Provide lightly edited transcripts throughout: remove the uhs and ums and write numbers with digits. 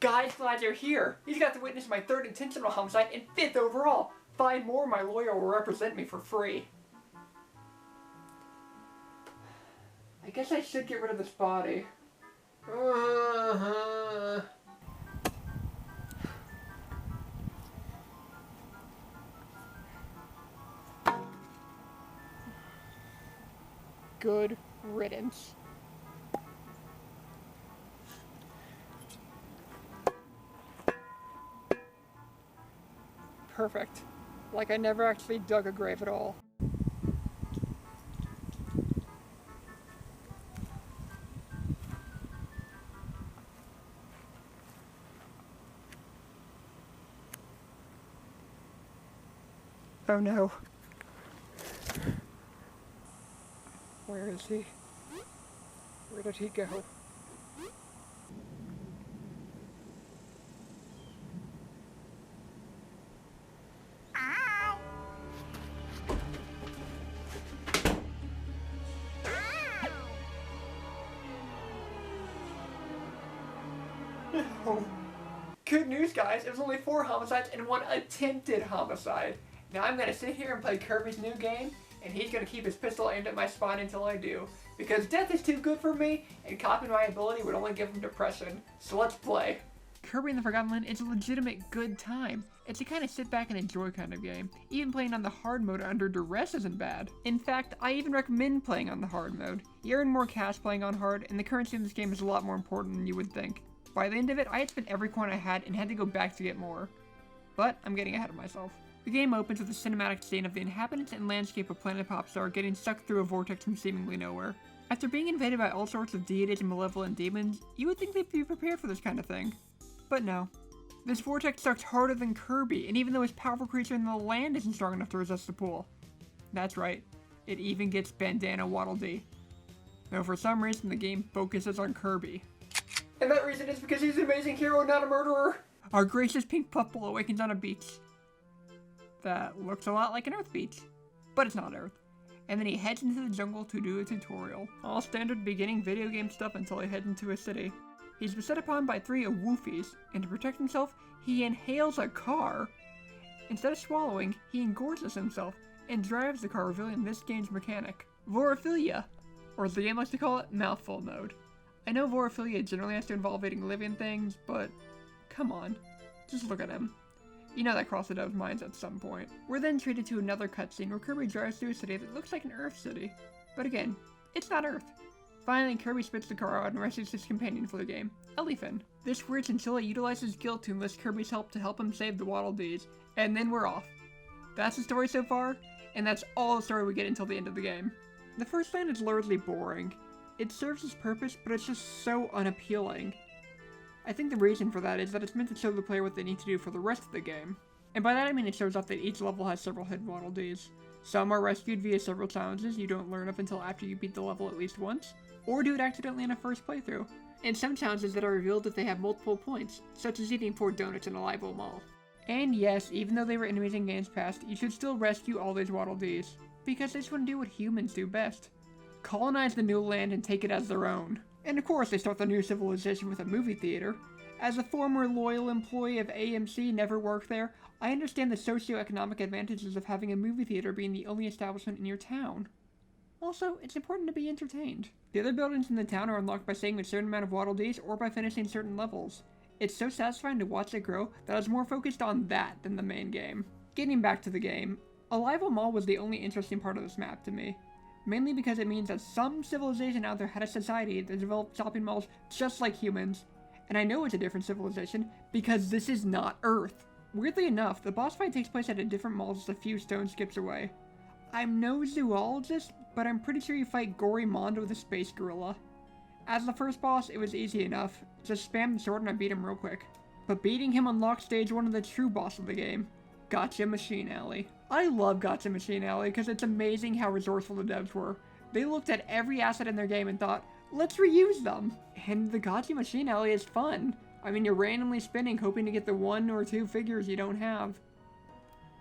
Guys, glad you're here. He's got to witness my 3rd intentional homicide and 5th overall. Find more, my lawyer will represent me for free. I guess I should get rid of this body. Good riddance. Perfect. Like I never actually dug a grave at all. Oh no. Where is he? Where did he go? Oh. Good news, guys. It was only 4 homicides and 1 attempted homicide. Now I'm gonna sit here and play Kirby's new game, and he's gonna keep his pistol aimed at my spine until I do. Because death is too good for me, and copying my ability would only give him depression. So let's play. Kirby in the Forgotten Land is a legitimate good time. It's a kind of sit back and enjoy kind of game. Even playing on the hard mode under duress isn't bad. In fact, I even recommend playing on the hard mode. You earn more cash playing on hard, and the currency in this game is a lot more important than you would think. By the end of it, I had spent every coin I had and had to go back to get more. But I'm getting ahead of myself. The game opens with a cinematic scene of the inhabitants and landscape of Planet Popstar getting sucked through a vortex from seemingly nowhere. After being invaded by all sorts of deities and malevolent demons, you would think they'd be prepared for this kind of thing. But no. This vortex sucks harder than Kirby, and even the most powerful creature in the land isn't strong enough to resist the pull. That's right, it even gets Bandana Waddle Dee. Though for some reason the game focuses on Kirby. And that reason is because he's an amazing hero, not a murderer! Our gracious pink puffball awakens on a beach. That looks a lot like an Earth beach, but it's not Earth. And then he heads into the jungle to do a tutorial. All standard beginning video game stuff until he heads into a city. He's beset upon by 3 Awoofies, and to protect himself, he inhales a car. Instead of swallowing, he engorges himself and drives the car, revealing this game's mechanic. Vorophilia, or as the game likes to call it, mouthful mode. I know vorophilia generally has to involve eating living things, but come on, just look at him. You know that crossed the Dove's minds at some point. We're then treated to another cutscene where Kirby drives through a city that looks like an Earth city. But again, it's not Earth. Finally, Kirby spits the car out and rescues his companion for the game, Elephant. This weird chinchilla utilizes guilt to enlist Kirby's help to help him save the Waddle Dees, and then we're off. That's the story so far, and that's all the story we get until the end of the game. The first land is largely boring. It serves its purpose, but it's just so unappealing. I think the reason for that is that it's meant to show the player what they need to do for the rest of the game. And by that I mean it shows off that each level has several hidden Waddle Dees. Some are rescued via several challenges you don't learn of until after you beat the level at least once, or do it accidentally in a first playthrough. And some challenges that are revealed if they have multiple points, such as eating 4 donuts in a live mall. And yes, even though they were enemies in games past, you should still rescue all these Waddle Dees, because they just want to do what humans do best. Colonize the new land and take it as their own. And of course they start the new civilization with a movie theater. As a former loyal employee of AMC, never worked there, I understand the socioeconomic advantages of having a movie theater being the only establishment in your town. Also, it's important to be entertained. The other buildings in the town are unlocked by saving a certain amount of Waddle Dees or by finishing certain levels. It's so satisfying to watch it grow that I was more focused on that than the main game. Getting back to the game, Alivo Mall was the only interesting part of this map to me. Mainly because it means that some civilization out there had a society that developed shopping malls just like humans. And I know it's a different civilization because this is not Earth. Weirdly enough, the boss fight takes place at a different mall just a few stone skips away. I'm no zoologist, but I'm pretty sure you fight Gory Mondo the space gorilla. As the first boss, it was easy enough. Just spam the sword and I beat him real quick. But beating him unlocked stage 1 of the true boss of the game, Gotcha Machine Alley. I love Gotcha Machine Alley because it's amazing how resourceful the devs were. They looked at every asset in their game and thought, let's reuse them. And the Gotcha Machine Alley is fun. I mean, you're randomly spinning hoping to get the 1 or 2 figures you don't have.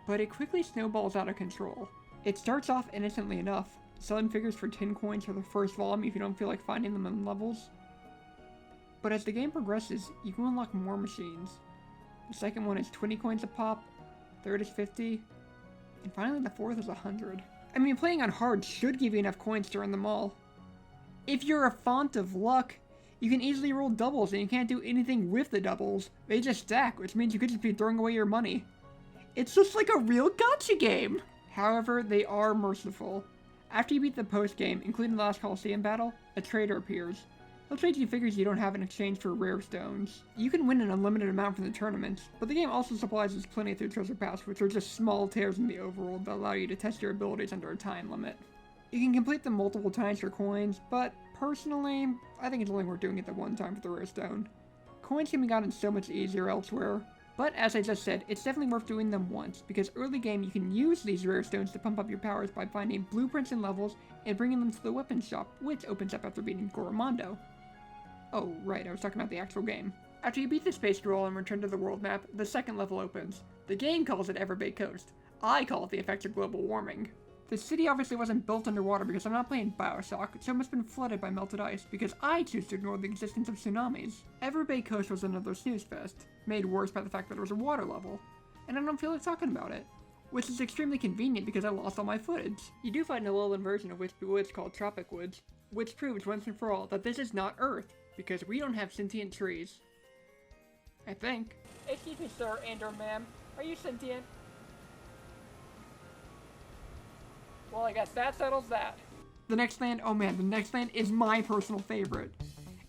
But it quickly snowballs out of control. It starts off innocently enough, selling figures for 10 coins for the first volume if you don't feel like finding them in levels. But as the game progresses, you can unlock more machines. The second one is 20 coins a pop, third is 50, and finally the fourth is 100. I mean, playing on hard should give you enough coins to earn them all. If you're a font of luck, you can easily roll doubles and you can't do anything with the doubles. They just stack, which means you could just be throwing away your money. It's just like a real gacha game! However, they are merciful. After you beat the post-game, including the last Coliseum battle, a trader appears. He'll trade you figures you don't have in exchange for rare stones. You can win an unlimited amount from the tournaments, but the game also supplies us plenty through Treasure Pass, which are just small tears in the overworld that allow you to test your abilities under a time limit. You can complete them multiple times for coins, but personally, I think it's only worth doing it the one time for the rare stone. Coins can be gotten so much easier elsewhere, but as I just said, it's definitely worth doing them once, because early game you can use these rare stones to pump up your powers by finding blueprints and levels and bringing them to the weapons shop, which opens up after beating Goromondo. Oh, right, I was talking about the actual game. After you beat the space scroll and return to the world map, the second level opens. The game calls it Everbay Coast. I call it the effects of global warming. The city obviously wasn't built underwater because I'm not playing Bioshock, so it must have been flooded by melted ice, because I choose to ignore the existence of tsunamis. Everbay Coast was another snooze fest, made worse by the fact that it was a water level, and I don't feel like talking about it. Which is extremely convenient because I lost all my footage. You do find a Alolan version of Woods called Tropic Woods, which proves once and for all that this is not Earth, because we don't have sentient trees. I think. Excuse me, sir and/or ma'am. Are you sentient? Well, I guess that settles that. The next land, oh man, the next land is my personal favorite.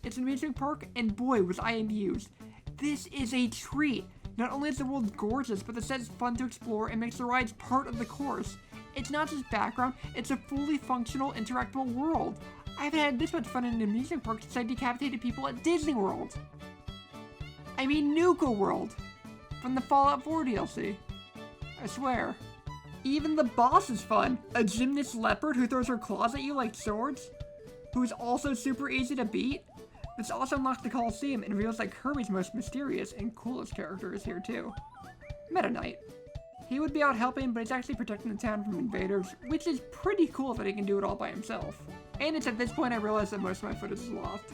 It's an amusement park, and boy, was I amused. This is a treat. Not only is the world gorgeous, but the set is fun to explore and makes the rides part of the course. It's not just background, it's a fully functional, interactable world. I haven't had this much fun in an amusement park since I decapitated people at Disney World. I mean Nuka World, from the Fallout 4 DLC. I swear. Even the boss is fun. A gymnast leopard who throws her claws at you like swords, who's also super easy to beat. This also unlocks the Coliseum and reveals that Kirby's most mysterious and coolest character is here too. Meta Knight. He would be out helping, but he's actually protecting the town from invaders, which is pretty cool that he can do it all by himself. And it's at this point I realize that most of my footage is lost,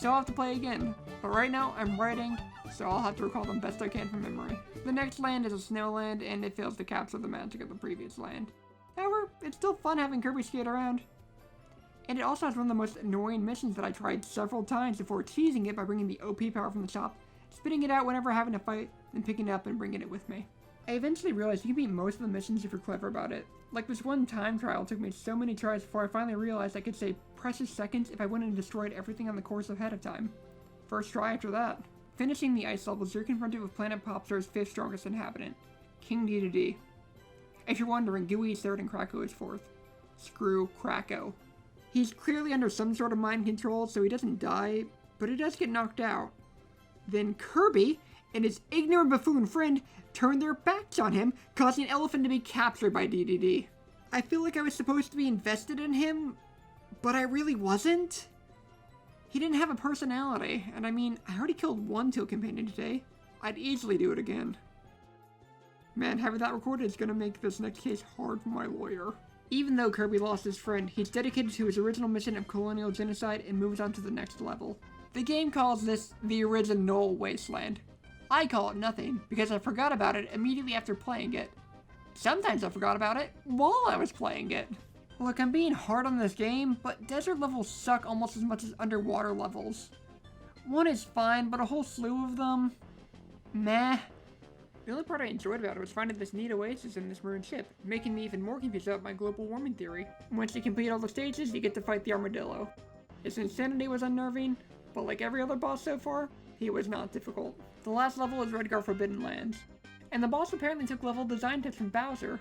so I'll have to play again. But right now, I'm writing, so I'll have to recall them best I can from memory. The next land is a snow land, and it fails to capture the magic of the previous land. However, it's still fun having Kirby skate around. And it also has one of the most annoying missions that I tried several times before cheesing it by bringing the OP power from the shop, spitting it out whenever having a fight, then picking it up and bringing it with me. I eventually realized you can beat most of the missions if you're clever about it. Like this one time trial took me so many tries before I finally realized I could save precious seconds if I went and destroyed everything on the course ahead of time. First try after that. Finishing the ice levels, you're confronted with Planet Popstar's 5th strongest inhabitant, King Dedede. If you're wondering, Gooey is 3rd and Kracko is 4th. Screw Kracko. He's clearly under some sort of mind control, so he doesn't die, but he does get knocked out. Then Kirby and his ignorant buffoon friend turn their backs on him, causing Elephant to be captured by Dedede. I feel like I was supposed to be invested in him, but I really wasn't. He didn't have a personality, and I mean, I already killed one Teal companion today. I'd easily do it again. Man, having that recorded is gonna make this next case hard for my lawyer. Even though Kirby lost his friend, he's dedicated to his original mission of colonial genocide and moves on to the next level. The game calls this the original Wasteland. I call it nothing, because I forgot about it immediately after playing it. Sometimes I forgot about it while I was playing it. Look, I'm being hard on this game, but desert levels suck almost as much as underwater levels. One is fine, but a whole slew of them, meh. The only part I enjoyed about it was finding this neat oasis in this maroon ship, making me even more confused about my global warming theory. Once you complete all the stages, you get to fight the armadillo. His insanity was unnerving, but like every other boss so far, he was not difficult. The last level is Redgar Forbidden Lands, and the boss apparently took level design tips from Bowser,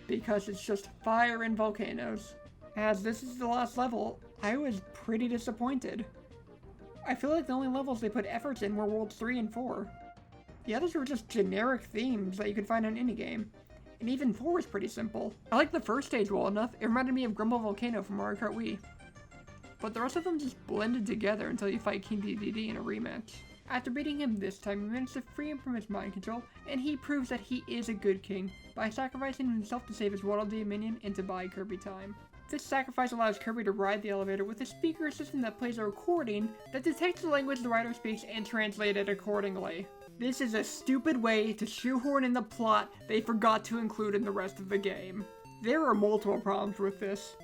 because it's just fire and volcanoes. As this is the last level, I was pretty disappointed. I feel like the only levels they put efforts in were Worlds 3 and 4. The others were just generic themes that you could find on any game, and even 4 was pretty simple. I liked the first stage well enough, it reminded me of Grumble Volcano from Mario Kart Wii. But the rest of them just blended together until you fight King Dedede in a rematch. After beating him this time, you manage to free him from his mind control, and he proves that he is a good king by sacrificing himself to save his Waddle Dee minion and to buy Kirby time. This sacrifice allows Kirby to ride the elevator with a speaker system that plays a recording that detects the language the rider speaks and translates it accordingly. This is a stupid way to shoehorn in the plot they forgot to include in the rest of the game. There are multiple problems with this.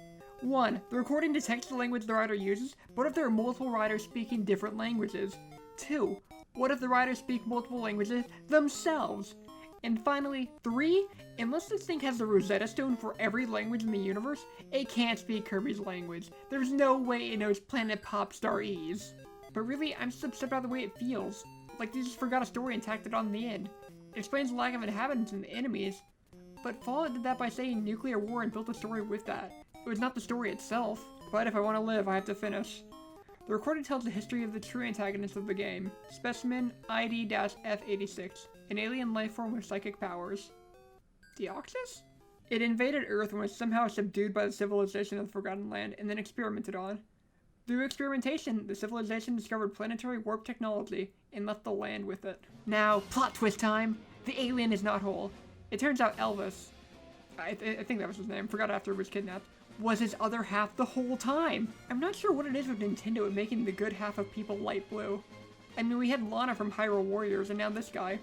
1. The recording detects the language the rider uses, but what if there are multiple riders speaking different languages? 2. What if the riders speak multiple languages themselves? And finally, 3. Unless this thing has the Rosetta Stone for every language in the universe, it can't speak Kirby's language. There's no way it knows Planet Popstar-ese. But really, I'm just upset about the way it feels. Like they just forgot a story and tacked it on the end. It explains the lack of inhabitants and the enemies, but Fallout did that by saying nuclear war and built a story with that. It was not the story itself. But if I want to live, I have to finish. The recording tells the history of the true antagonist of the game, Specimen ID-F86, an alien lifeform with psychic powers. Deoxys? It invaded Earth and was somehow subdued by the civilization of the Forgotten Land and then experimented on. Through experimentation, the civilization discovered planetary warp technology and left the land with it. Now, plot twist time! The alien is not whole. It turns out Elvis, I think that was his name, forgot after he was kidnapped, was his other half the whole time. I'm not sure what it is with Nintendo and making the good half of people light blue. I mean, we had Lana from Hyrule Warriors and now this guy.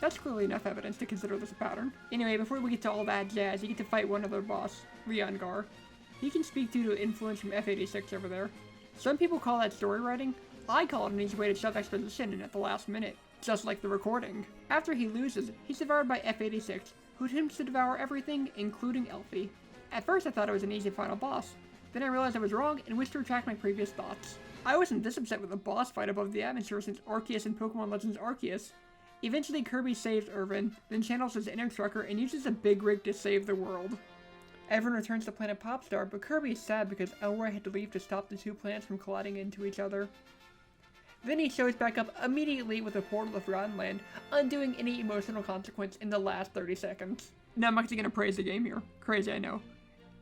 That's clearly enough evidence to consider this a pattern. Anyway, before we get to all that jazz, you get to fight one other boss, Leon Gar. He can speak due to influence from F86 over there. Some people call that story writing. I call it an easy way to shove exposition in at the last minute, just like the recording. After he loses, he's devoured by F86, who attempts to devour everything, including Elfie. At first I thought it was an easy final boss, then I realized I was wrong and wished to retract my previous thoughts. I wasn't this upset with the boss fight above the atmosphere since Arceus in Pokemon Legends Arceus. Eventually Kirby saves Irvin, then channels his inner trucker and uses a big rig to save the world. Everyone returns to Planet Popstar, but Kirby is sad because Elroy had to leave to stop the two planets from colliding into each other. Then he shows back up immediately with a portal to Forgotten Land, undoing any emotional consequence in the last 30 seconds. Now I'm actually gonna praise the game here. Crazy, I know.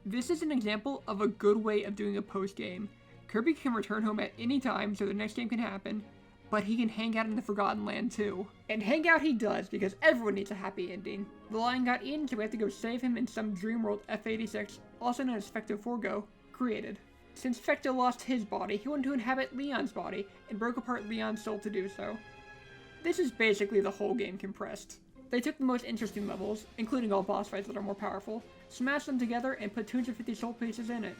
This is an example of a good way of doing a post-game. Kirby can return home at any time so the next game can happen, but he can hang out in the Forgotten Land too. And hang out he does, because everyone needs a happy ending. The Lion got in, so we have to go save him in some dream world F86, also known as Fecto Forgo, created. Since Fecto lost his body, he wanted to inhabit Leon's body, and broke apart Leon's soul to do so. This is basically the whole game compressed. They took the most interesting levels, including all boss fights that are more powerful, smashed them together, and put 250 soul pieces in it.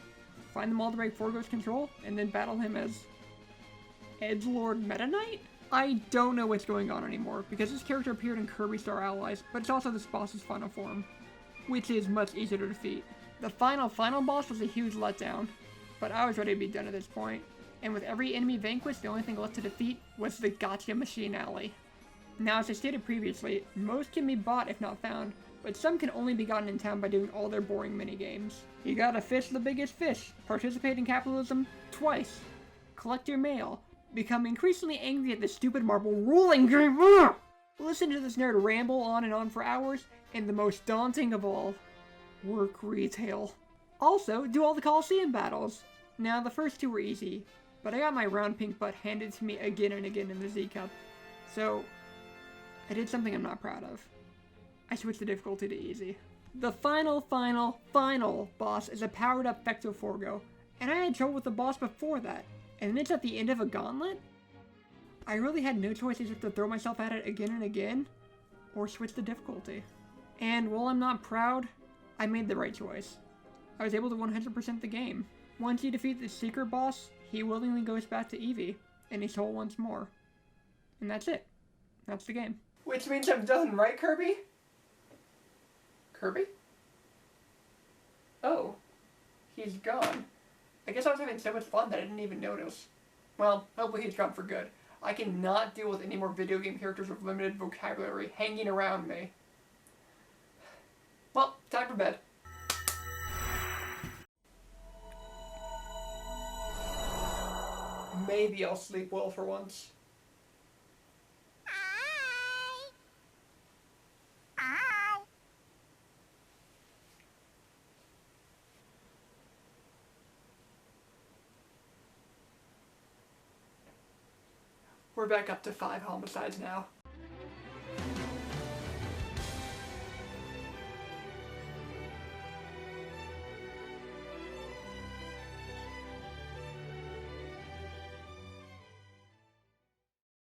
Find them all to break Forgo's control, and then battle him as Edgelord Meta Knight? I don't know what's going on anymore, because this character appeared in Kirby Star Allies, but it's also this boss's final form, which is much easier to defeat. The final boss was a huge letdown, but I was ready to be done at this point, and with every enemy vanquished, the only thing left to defeat was the Gotcha Machine Alley. Now, as I stated previously, most can be bought if not found, but some can only be gotten in town by doing all their boring minigames. You gotta fish the biggest fish, participate in capitalism twice, collect your mail, become increasingly angry at the stupid marble ruling game, listen to this nerd ramble on and on for hours, and the most daunting of all, work retail. Also, do all the Coliseum battles. Now, the first two were easy, but I got my round pink butt handed to me again and again in the Z-Cup, so I did something I'm not proud of. I switched the difficulty to easy. The final boss is a powered up Fecto Forgo, and I had trouble with the boss before that, and it's at the end of a gauntlet? I really had no choice except to throw myself at it again and again, or switch the difficulty. And while I'm not proud, I made the right choice. I was able to 100% the game. Once you defeat the secret boss, he willingly goes back to Eevee, and he's whole once more. And that's it. That's the game. Which means I'm done, right, Kirby? Kirby? Oh. He's gone. I guess I was having so much fun that I didn't even notice. Well, hopefully he's gone for good. I cannot deal with any more video game characters with limited vocabulary hanging around me. Well, time for bed. Maybe I'll sleep well for once. We're back up to 5 homicides now.